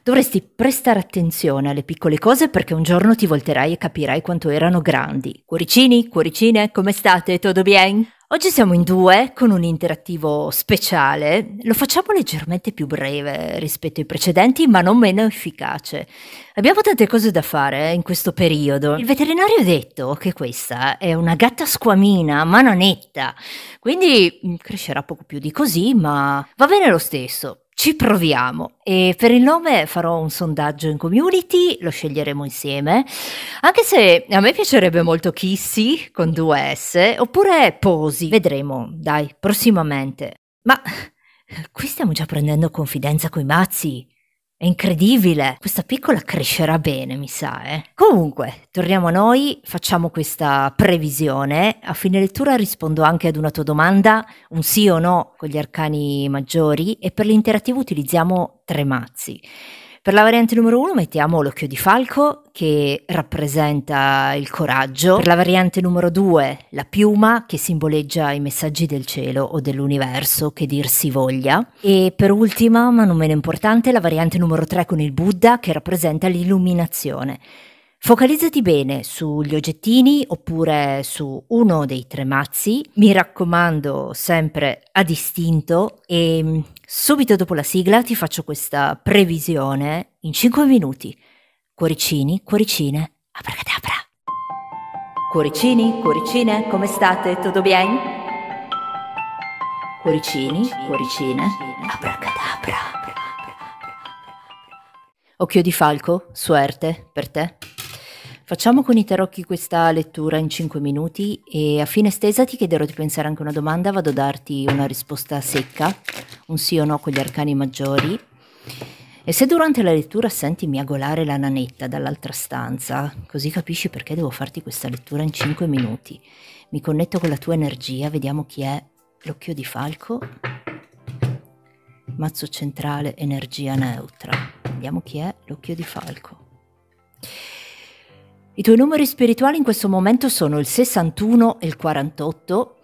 Dovresti prestare attenzione alle piccole cose perché un giorno ti volterai e capirai quanto erano grandi. Cuoricini, cuoricine, come state? Tutto bien? Oggi siamo in due con un interattivo speciale. Lo facciamo leggermente più breve rispetto ai precedenti, ma non meno efficace. Abbiamo tante cose da fare in questo periodo. Il veterinario ha detto che questa è una gatta squamina, mano netta, quindi crescerà poco più di così, ma va bene lo stesso. Ci proviamo e per il nome farò un sondaggio in community, lo sceglieremo insieme, anche se a me piacerebbe molto Kissy con 2 S oppure Posi, vedremo, dai, prossimamente. Ma qui stiamo già prendendo confidenza coi mazzi. È incredibile, questa piccola crescerà bene, mi sa, Comunque, torniamo a noi, facciamo questa previsione. A fine lettura rispondo anche ad una tua domanda, un sì o no con gli arcani maggiori, e per l'interattivo utilizziamo 3 mazzi. Per la variante numero 1 mettiamo l'occhio di falco, che rappresenta il coraggio. Per la variante numero 2 la piuma, che simboleggia i messaggi del cielo o dell'universo, che dir si voglia. E per ultima, ma non meno importante, la variante numero 3 con il Buddha, che rappresenta l'illuminazione. Focalizzati bene sugli oggettini oppure su uno dei 3 mazzi, mi raccomando sempre a distinto, e subito dopo la sigla ti faccio questa previsione in 5 minuti. Cuoricini, cuoricine, abracadabra. Cuoricini, cuoricine, come state? Tutto bien? Cuoricini, cuoricine, abracadabra. Occhio di falco, suerte per te. Facciamo con i tarocchi questa lettura in 5 minuti e a fine stesa ti chiederò di pensare anche a una domanda, vado a darti una risposta secca, un sì o no con gli arcani maggiori. E se durante la lettura senti miagolare la nanetta dall'altra stanza, così capisci perché devo farti questa lettura in 5 minuti. Mi connetto con la tua energia, vediamo chi è l'occhio di falco. Mazzo centrale, energia neutra. Vediamo chi è l'occhio di falco. I tuoi numeri spirituali in questo momento sono il 61 e il 48.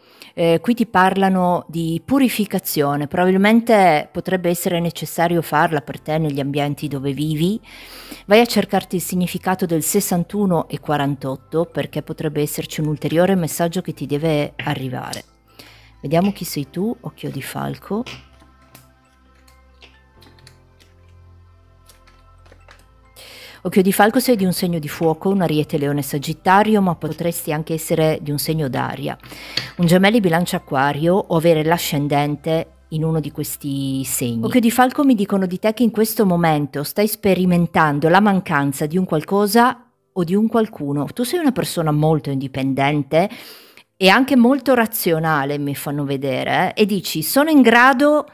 Qui ti parlano di purificazione, probabilmente potrebbe essere necessario farla per te negli ambienti dove vivi. Vai a cercarti il significato del 61 e 48 perché potrebbe esserci un ulteriore messaggio che ti deve arrivare. Vediamo chi sei tu, occhio di falco. Occhio di falco, sei di un segno di fuoco, un ariete, leone, sagittario, ma potresti anche essere di un segno d'aria, un gemelli, bilancia, acquario o avere l'ascendente in uno di questi segni. Occhio di falco, mi dicono di te che in questo momento stai sperimentando la mancanza di un qualcosa o di un qualcuno. Tu sei una persona molto indipendente e anche molto razionale, mi fanno vedere, e dici sono in grado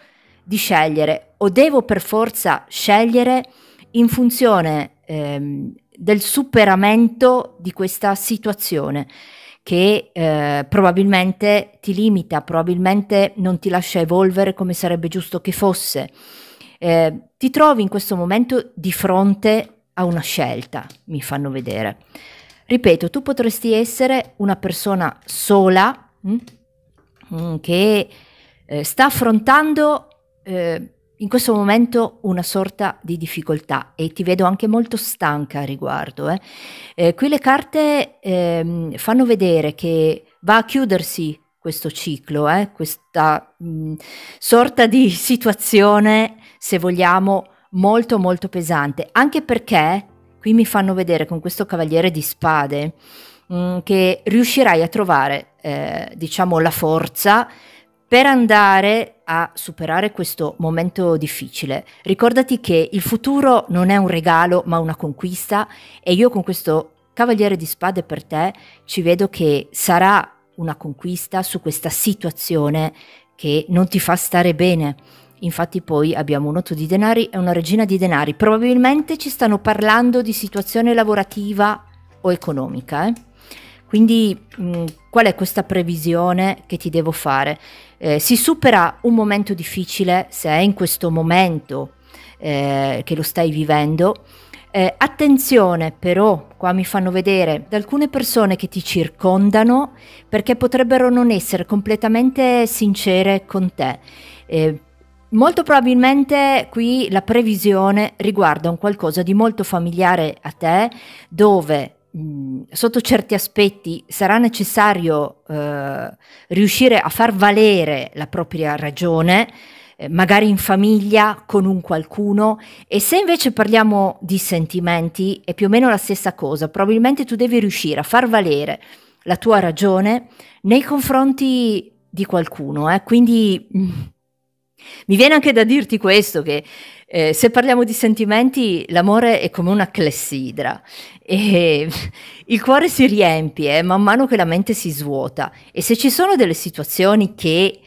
di scegliere o devo per forza scegliere in funzione del superamento di questa situazione che probabilmente ti limita, probabilmente non ti lascia evolvere come sarebbe giusto che fosse. Ti trovi in questo momento di fronte a una scelta, mi fanno vedere. Ripeto, tu potresti essere una persona sola che sta affrontando in questo momento una sorta di difficoltà e ti vedo anche molto stanca a riguardo. Qui le carte fanno vedere che va a chiudersi questo ciclo, questa sorta di situazione, se vogliamo, molto molto pesante, anche perché qui mi fanno vedere con questo cavaliere di spade che riuscirai a trovare diciamo la forza per andare a superare questo momento difficile. Ricordati che il futuro non è un regalo ma una conquista, e io con questo cavaliere di spade per te ci vedo che sarà una conquista su questa situazione che non ti fa stare bene. Infatti poi abbiamo un 8 di denari e una regina di denari. Probabilmente ci stanno parlando di situazione lavorativa o economica. Quindi qual è questa previsione che ti devo fare? Si supera un momento difficile se è in questo momento che lo stai vivendo. Attenzione però, qua mi fanno vedere da alcune persone che ti circondano perché potrebbero non essere completamente sincere con te. Molto probabilmente qui la previsione riguarda un qualcosa di molto familiare a te, dove sotto certi aspetti sarà necessario riuscire a far valere la propria ragione, magari in famiglia, con un qualcuno, e se invece parliamo di sentimenti è più o meno la stessa cosa, probabilmente tu devi riuscire a far valere la tua ragione nei confronti di qualcuno, quindi mi viene anche da dirti questo, che se parliamo di sentimenti, l'amore è come una clessidra e il cuore si riempie man mano che la mente si svuota, e se ci sono delle situazioni che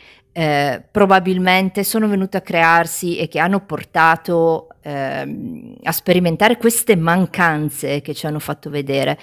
probabilmente sono venute a crearsi e che hanno portato a sperimentare queste mancanze che ci hanno fatto vedere,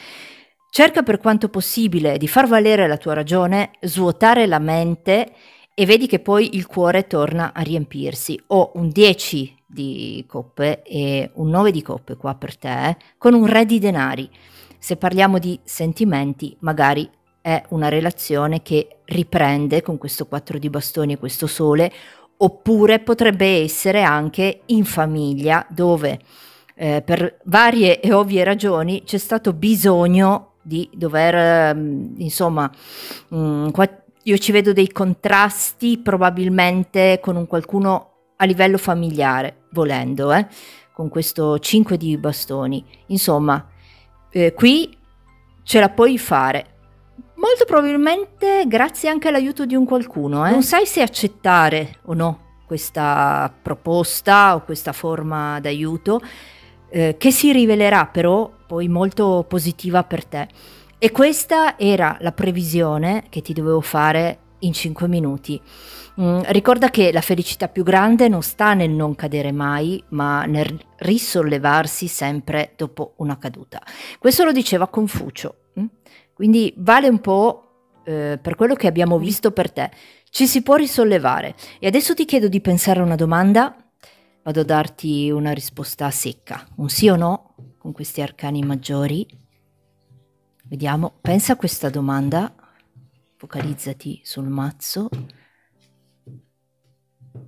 cerca per quanto possibile di far valere la tua ragione, svuotare la mente, e vedi che poi il cuore torna a riempirsi. Ho un 10 di coppe e un 9 di coppe qua per te, con un re di denari. Se parliamo di sentimenti, magari è una relazione che riprende con questo 4 di bastoni e questo sole, oppure potrebbe essere anche in famiglia, dove per varie e ovvie ragioni c'è stato bisogno di dover, insomma, io ci vedo dei contrasti probabilmente con un qualcuno a livello familiare, volendo, con questo 5 di bastoni. Insomma, qui ce la puoi fare. Molto probabilmente grazie anche all'aiuto di un qualcuno. Non sai se accettare o no questa proposta o questa forma d'aiuto, che si rivelerà però poi molto positiva per te. E questa era la previsione che ti dovevo fare in 5 minuti. Ricorda che la felicità più grande non sta nel non cadere mai, ma nel risollevarsi sempre dopo una caduta. Questo lo diceva Confucio. Quindi vale un po' per quello che abbiamo visto per te. Ci si può risollevare. E adesso ti chiedo di pensare a una domanda. Vado a darti una risposta secca, un sì o no, con questi arcani maggiori. Vediamo, pensa a questa domanda, focalizzati sul mazzo,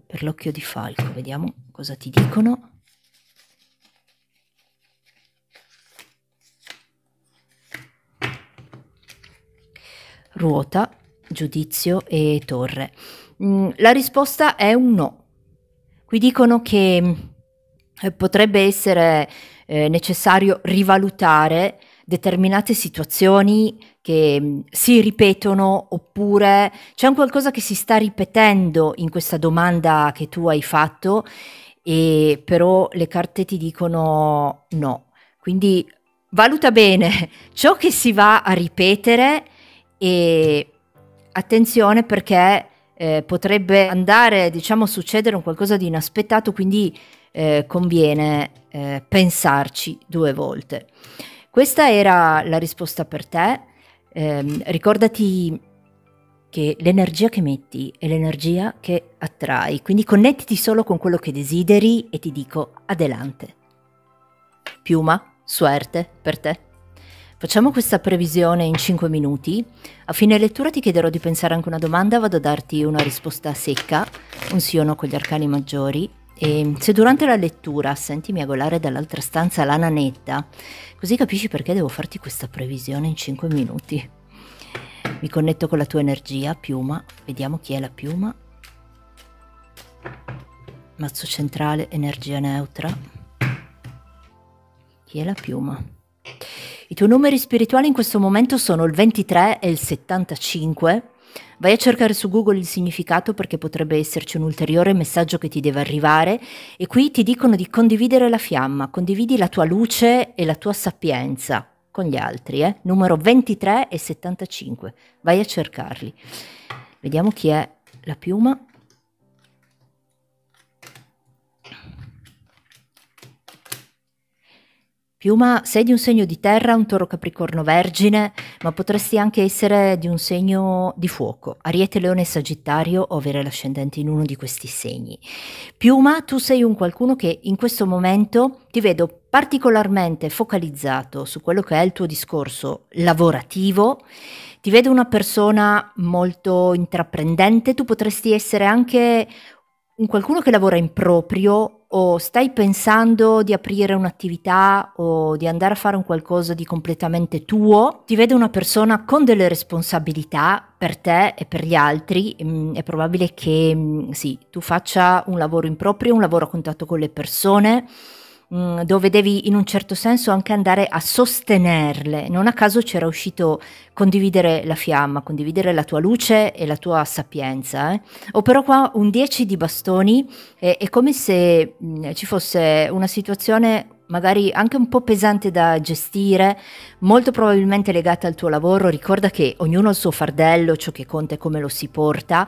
per l'occhio di falco, vediamo cosa ti dicono. Ruota, giudizio e torre. La risposta è un no. Qui dicono che potrebbe essere necessario rivalutare determinate situazioni che si ripetono, oppure c'è un qualcosa che si sta ripetendo in questa domanda che tu hai fatto, e però le carte ti dicono no. Quindi valuta bene ciò che si va a ripetere e attenzione, perché potrebbe andare, diciamo, a succedere un qualcosa di inaspettato, quindi conviene pensarci 2 volte. Questa era la risposta per te. Ricordati che l'energia che metti è l'energia che attrai, quindi connettiti solo con quello che desideri e ti dico adelante. Piuma, suerte per te. Facciamo questa previsione in 5 minuti. A fine lettura ti chiederò di pensare anche una domanda, vado a darti una risposta secca, un sì o no con gli arcani maggiori. E se durante la lettura senti miagolare dall'altra stanza la nanetta, così capisci perché devo farti questa previsione in 5 minuti. Mi connetto con la tua energia, piuma, vediamo chi è la piuma. Mazzo centrale, energia neutra. Chi è la piuma? I tuoi numeri spirituali in questo momento sono il 23 e il 75. Vai a cercare su Google il significato, perché potrebbe esserci un ulteriore messaggio che ti deve arrivare, e qui ti dicono di condividere la fiamma, condividi la tua luce e la tua sapienza con gli altri, numero 23 e 75, vai a cercarli. Vediamo chi è la piuma. Piuma, sei di un segno di terra, un toro, capricorno, vergine, ma potresti anche essere di un segno di fuoco, ariete, leone, sagittario, o avere l'ascendente in uno di questi segni. Piuma, tu sei un qualcuno che in questo momento ti vedo particolarmente focalizzato su quello che è il tuo discorso lavorativo, ti vedo una persona molto intraprendente, tu potresti essere anche un qualcuno che lavora in proprio o stai pensando di aprire un'attività o di andare a fare un qualcosa di completamente tuo, ti vede una persona con delle responsabilità per te e per gli altri, è probabile che sì, tu faccia un lavoro in proprio, un lavoro a contatto con le persone, dove devi in un certo senso anche andare a sostenerle. Non a caso c'era uscito condividere la fiamma, condividere la tua luce e la tua sapienza. Ho però qua un 10 di bastoni, è come se ci fosse una situazione magari anche un po' pesante da gestire, molto probabilmente legata al tuo lavoro. Ricorda che ognuno ha il suo fardello, ciò che conta è come lo si porta,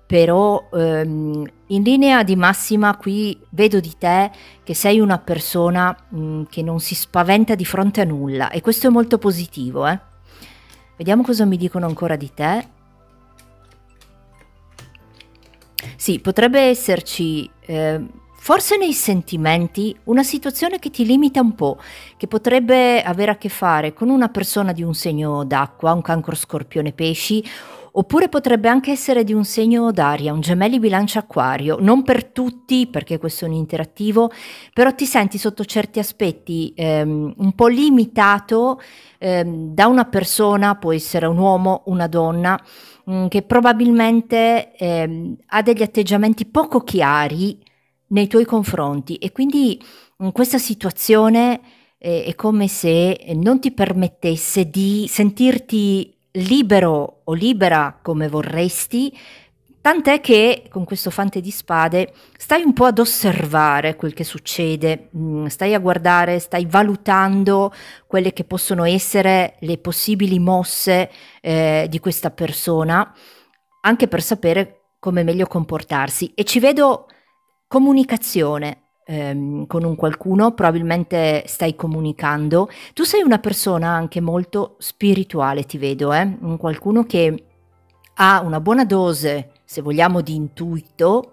però in linea di massima qui vedo di te che sei una persona che non si spaventa di fronte a nulla, e questo è molto positivo. Vediamo cosa mi dicono ancora di te. Sì, potrebbe esserci forse nei sentimenti una situazione che ti limita un po', che potrebbe avere a che fare con una persona di un segno d'acqua, un cancro, scorpione, pesci, oppure potrebbe anche essere di un segno d'aria, un gemelli, bilancia, acquario. Non per tutti, perché questo è un interattivo, però ti senti sotto certi aspetti un po' limitato da una persona, può essere un uomo, una donna, che probabilmente ha degli atteggiamenti poco chiari nei tuoi confronti, e quindi in questa situazione è come se non ti permettesse di sentirti libero o libera come vorresti, tant'è che con questo fante di spade stai un po' ad osservare quel che succede, stai a guardare, stai valutando quelle che possono essere le possibili mosse di questa persona, anche per sapere come meglio comportarsi. E ci vedo comunicazione con un qualcuno, probabilmente stai comunicando. Tu sei una persona anche molto spirituale, ti vedo, un qualcuno che ha una buona dose, se vogliamo, di intuito,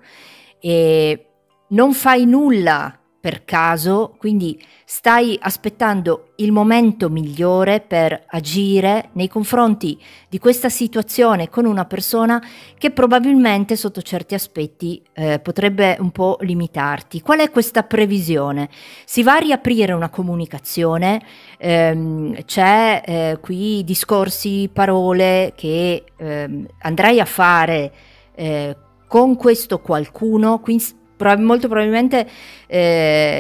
e non fai nulla per caso, quindi stai aspettando il momento migliore per agire nei confronti di questa situazione con una persona che probabilmente sotto certi aspetti potrebbe un po' limitarti. Qual è questa previsione? Si va a riaprire una comunicazione, c'è qui discorsi, parole che andrai a fare con questo qualcuno, quindi molto probabilmente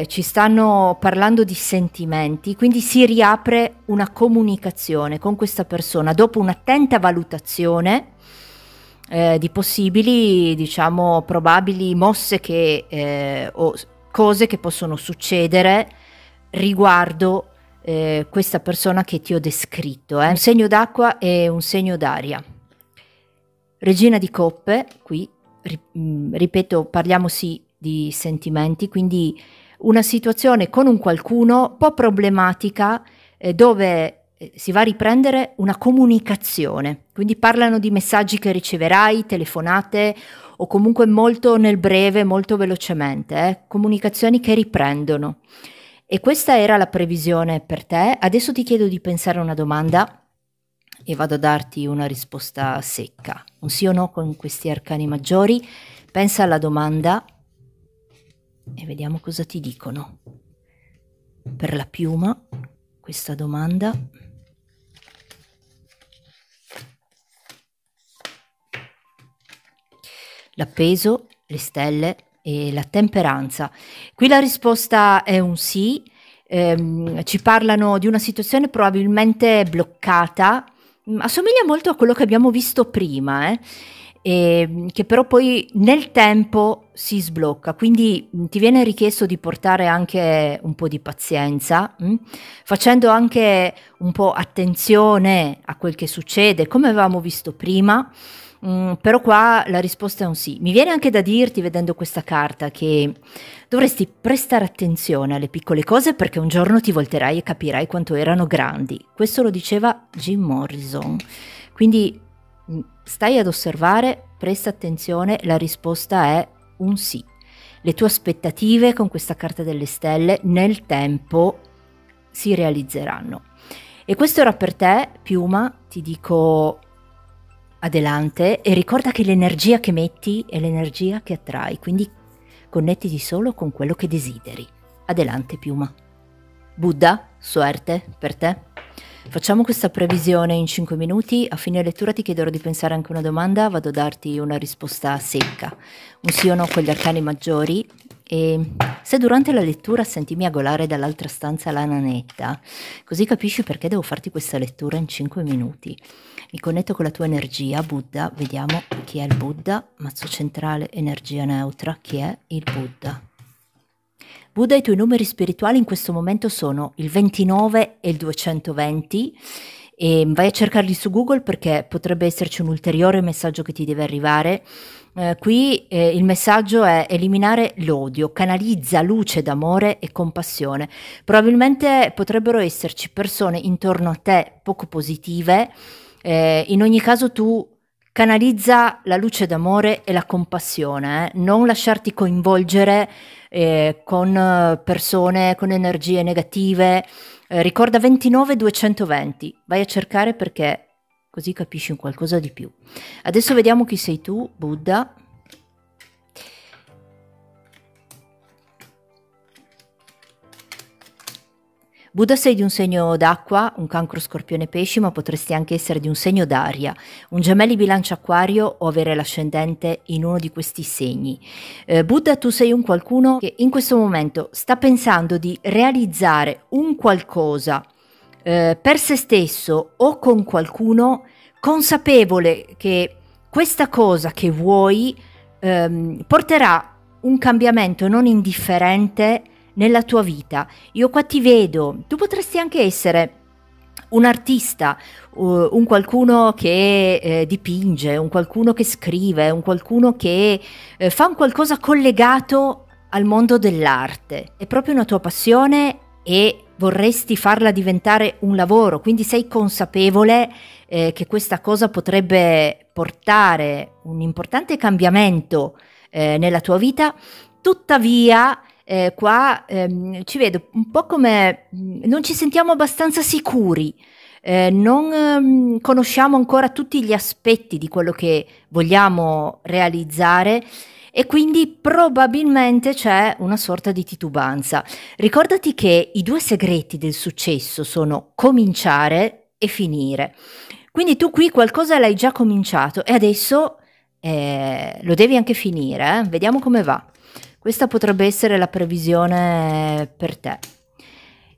ci stanno parlando di sentimenti, quindi si riapre una comunicazione con questa persona dopo un'attenta valutazione di possibili, diciamo, probabili mosse che, o cose che possono succedere riguardo questa persona che ti ho descritto. Un segno d'acqua e un segno d'aria. Regina di coppe, qui ripeto, parliamo sì di sentimenti, quindi una situazione con un qualcuno un po' problematica, dove si va a riprendere una comunicazione, quindi parlano di messaggi che riceverai, telefonate o comunque molto nel breve, molto velocemente, comunicazioni che riprendono. E questa era la previsione per te. Adesso ti chiedo di pensare a una domanda e vado a darti una risposta secca, un sì o no con questi arcani maggiori. Pensa alla domanda e vediamo cosa ti dicono. Per la piuma, questa domanda. L'appeso, le stelle e la temperanza. Qui la risposta è un sì. Ci parlano di una situazione probabilmente bloccata, assomiglia molto a quello che abbiamo visto prima, che però poi nel tempo si sblocca, quindi ti viene richiesto di portare anche un po' di pazienza, facendo anche un po' attenzione a quel che succede, come avevamo visto prima. Però qua la risposta è un sì. Mi viene anche da dirti, vedendo questa carta, che dovresti prestare attenzione alle piccole cose, perché un giorno ti volterai e capirai quanto erano grandi. Questo lo diceva Jim Morrison. Quindi stai ad osservare, presta attenzione, la risposta è un sì. Le tue aspettative con questa carta delle stelle nel tempo si realizzeranno. E questo era per te, piuma. Ti dico adelante, e ricorda che l'energia che metti è l'energia che attrai, quindi connettiti solo con quello che desideri. Adelante, piuma. Buddha, suerte per te. Facciamo questa previsione in 5 minuti. A fine lettura ti chiederò di pensare anche una domanda, vado a darti una risposta secca, un sì o no con gli arcani maggiori. E se durante la lettura senti miagolare dall'altra stanza la nanetta, così capisci perché devo farti questa lettura in 5 minuti. Mi connetto con la tua energia, Buddha, vediamo chi è il Buddha, mazzo centrale, energia neutra, chi è il Buddha. Buddha, i tuoi numeri spirituali in questo momento sono il 29 e il 220, e vai a cercarli su Google perché potrebbe esserci un ulteriore messaggio che ti deve arrivare. Qui il messaggio è eliminare l'odio, canalizza luce d'amore e compassione. Probabilmente potrebbero esserci persone intorno a te poco positive, in ogni caso tu canalizza la luce d'amore e la compassione, non lasciarti coinvolgere con persone con energie negative. Ricorda 29-220, vai a cercare perché così capisci un qualcosa di più. Adesso vediamo chi sei tu, Buddha. Buddha, sei di un segno d'acqua, un cancro, scorpione, pesci, ma potresti anche essere di un segno d'aria, un gemelli, bilancia, acquario o avere l'ascendente in uno di questi segni. Buddha, tu sei un qualcuno che in questo momento sta pensando di realizzare un qualcosa per se stesso o con qualcuno, consapevole che questa cosa che vuoi porterà un cambiamento non indifferente nella tua vita. Io qua ti vedo, tu potresti anche essere un artista, un qualcuno che dipinge, un qualcuno che scrive, un qualcuno che fa un qualcosa collegato al mondo dell'arte. È proprio una tua passione e vorresti farla diventare un lavoro, quindi sei consapevole che questa cosa potrebbe portare un importante cambiamento nella tua vita. Tuttavia qua ci vedo un po' come non ci sentiamo abbastanza sicuri, non conosciamo ancora tutti gli aspetti di quello che vogliamo realizzare e quindi probabilmente c'è una sorta di titubanza. Ricordati che i 2 segreti del successo sono cominciare e finire. Quindi tu qui qualcosa l'hai già cominciato e adesso lo devi anche finire, Vediamo come va. Questa potrebbe essere la previsione per te.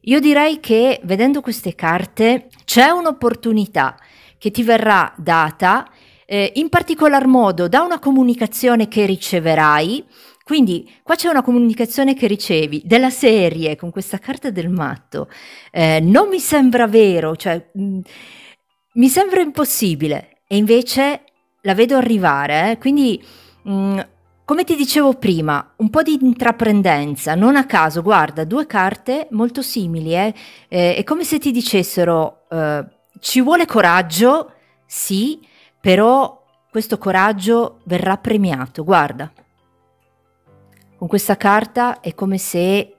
Io direi che vedendo queste carte c'è un'opportunità che ti verrà data, in particolar modo da una comunicazione che riceverai. Quindi qua c'è una comunicazione che ricevi della serie con questa carta del matto. Non mi sembra vero, cioè mi sembra impossibile e invece la vedo arrivare, quindi come ti dicevo prima, un po' di intraprendenza, non a caso, guarda, 2 carte molto simili, è come se ti dicessero ci vuole coraggio, sì, però questo coraggio verrà premiato, guarda. Con questa carta è come se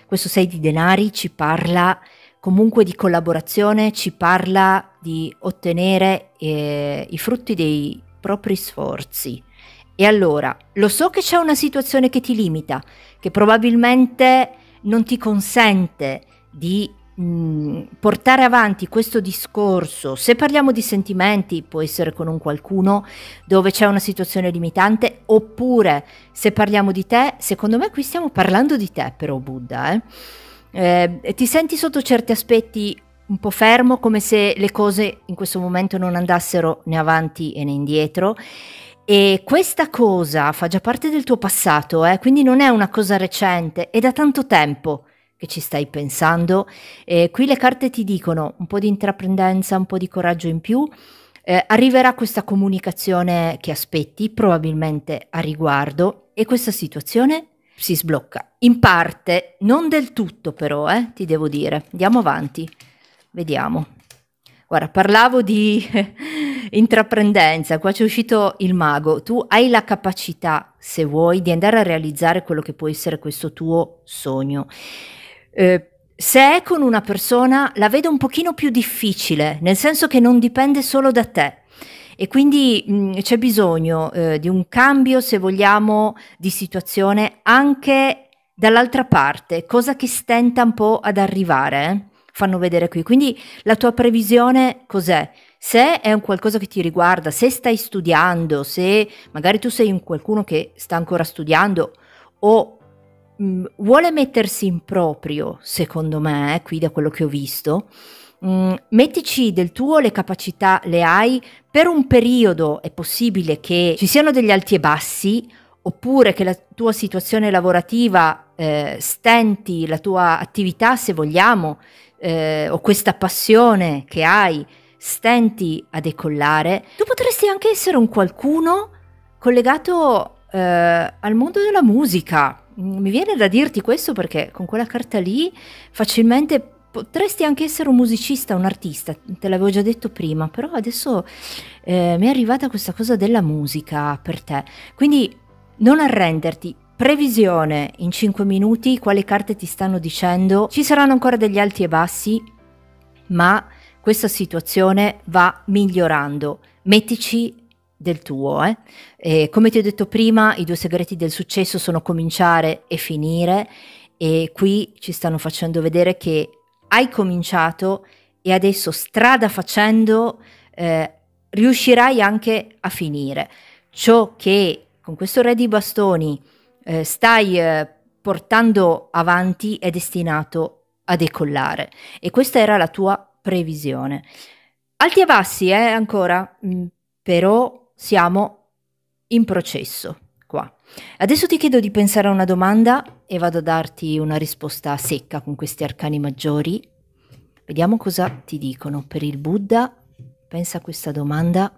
questo 6 di denari ci parla comunque di collaborazione, ci parla di ottenere i frutti dei propri sforzi. E allora, lo so che c'è una situazione che ti limita, che probabilmente non ti consente di portare avanti questo discorso. Se parliamo di sentimenti, può essere con un qualcuno dove c'è una situazione limitante, oppure se parliamo di te, secondo me qui stiamo parlando di te però, Buddha. Ti senti sotto certi aspetti un po' fermo, come se le cose in questo momento non andassero né avanti e né indietro. E questa cosa fa già parte del tuo passato, quindi non è una cosa recente, è da tanto tempo che ci stai pensando. Qui le carte ti dicono un po' di intraprendenza, un po' di coraggio in più. Arriverà questa comunicazione che aspetti, probabilmente a riguardo, e questa situazione si sblocca. In parte, non del tutto però, ti devo dire. Andiamo avanti, vediamo. Guarda, parlavo di intraprendenza, qua c'è uscito il mago. Tu hai la capacità, se vuoi, di andare a realizzare quello che può essere questo tuo sogno. Se è con una persona, la vedo un pochino più difficile, nel senso che non dipende solo da te. e quindi c'è bisogno di un cambio, se vogliamo, di situazione anche dall'altra parte, cosa che stenta un po' ad arrivare, fanno vedere qui. Quindi la tua previsione cos'è? Se è un qualcosa che ti riguarda, se stai studiando, se magari tu sei qualcuno che sta ancora studiando o vuole mettersi in proprio, secondo me, qui da quello che ho visto, mettici del tuo, le capacità le hai, per un periodo è possibile che ci siano degli alti e bassi, oppure che la tua situazione lavorativa stenti la tua attività, se vogliamo, o questa passione che hai stenti a decollare. Tu potresti anche essere un qualcuno collegato al mondo della musica. Mi viene da dirti questo perché con quella carta lì facilmente potresti anche essere un musicista, un artista, te l'avevo già detto prima, però adesso mi è arrivata questa cosa della musica per te. Quindi non arrenderti. Previsione in 5 minuti, quali carte ti stanno dicendo? Ci saranno ancora degli alti e bassi, ma questa situazione va migliorando. Mettici del tuo. E come ti ho detto prima, i 2 segreti del successo sono cominciare e finire, e qui ci stanno facendo vedere che hai cominciato e adesso strada facendo riuscirai anche a finire. Ciò che con questo re di bastoni stai portando avanti è destinato a decollare, e questa era la tua previsione. Alti e bassi ancora, però siamo in processo qua. Adesso ti chiedo di pensare a una domanda e vado a darti una risposta secca con questi arcani maggiori. Vediamo cosa ti dicono per il Buddha. Pensa a questa domanda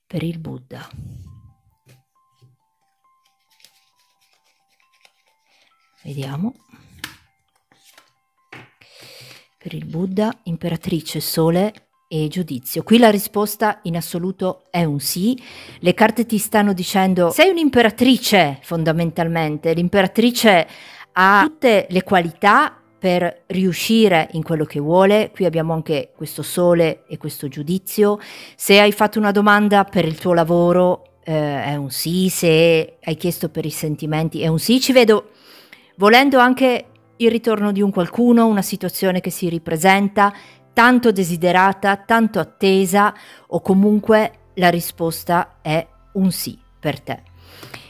per il Buddha. Vediamo. Per il Buddha, imperatrice, sole e giudizio. Qui la risposta in assoluto è un sì. Le carte ti stanno dicendo sei un'imperatrice, fondamentalmente. L'imperatrice ha tutte le qualità per riuscire in quello che vuole. Qui abbiamo anche questo sole e questo giudizio. Se hai fatto una domanda per il tuo lavoro è un sì, se hai chiesto per i sentimenti è un sì. Ci vedo volendo anche il ritorno di un qualcuno, una situazione che si ripresenta, tanto desiderata, tanto attesa, o comunque la risposta è un sì per te.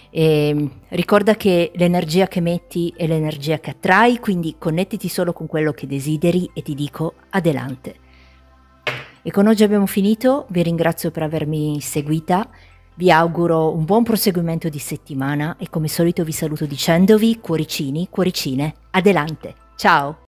E ricorda che l'energia che metti è l'energia che attrai, quindi connettiti solo con quello che desideri e ti dico adelante. E con oggi abbiamo finito, vi ringrazio per avermi seguita, vi auguro un buon proseguimento di settimana e come solito vi saluto dicendovi cuoricini, cuoricine, adelante, ciao!